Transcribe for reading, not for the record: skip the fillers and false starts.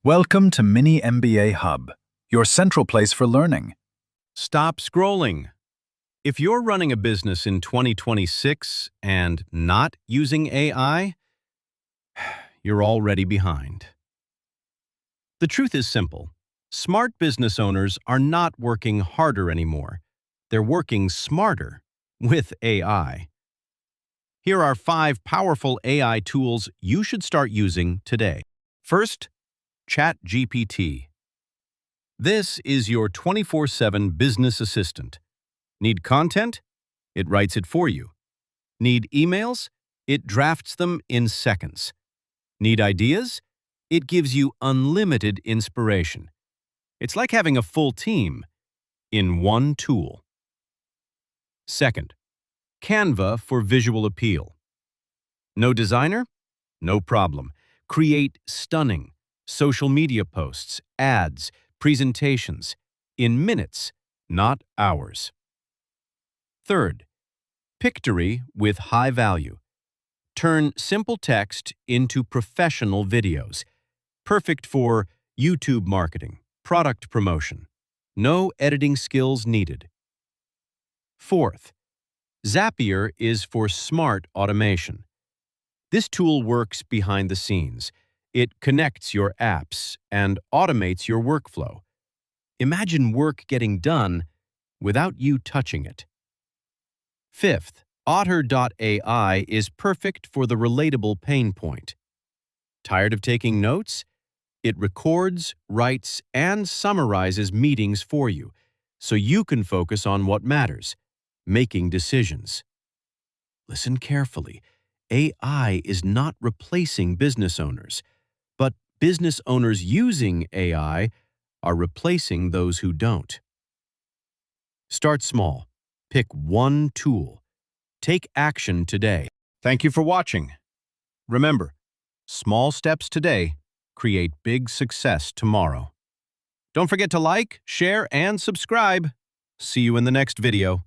Welcome to Mini MBA Hub, your central place for learning. Stop scrolling. If you're running a business in 2026 and not using AI, you're already behind. The truth is simple. Smart business owners are not working harder anymore. They're working smarter with AI. Here are 5 powerful AI tools you should start using today. First, ChatGPT. This is your 24/7 business assistant. Need content? It writes it for you. Need emails? It drafts them in seconds. Need ideas? It gives you unlimited inspiration. It's like having a full team in one tool. Second, Canva for visual appeal. No designer? No problem. Create stunning social media posts, ads, presentations in minutes, not hours. Third, Pictory with high value. Turn simple text into professional videos. Perfect for YouTube marketing, product promotion. No editing skills needed. Fourth, Zapier is for smart automation. This tool works behind the scenes. It connects your apps and automates your workflow. Imagine work getting done without you touching it. Fifth, Otter.ai is perfect for the relatable pain point. Tired of taking notes? It records, writes, and summarizes meetings for you, so you can focus on what matters, making decisions. Listen carefully. AI is not replacing business owners, but business owners using AI are replacing those who don't. Start small. Pick one tool. Take action today. Thank you for watching. Remember, small steps today create big success tomorrow. Don't forget to like, share, and subscribe. See you in the next video.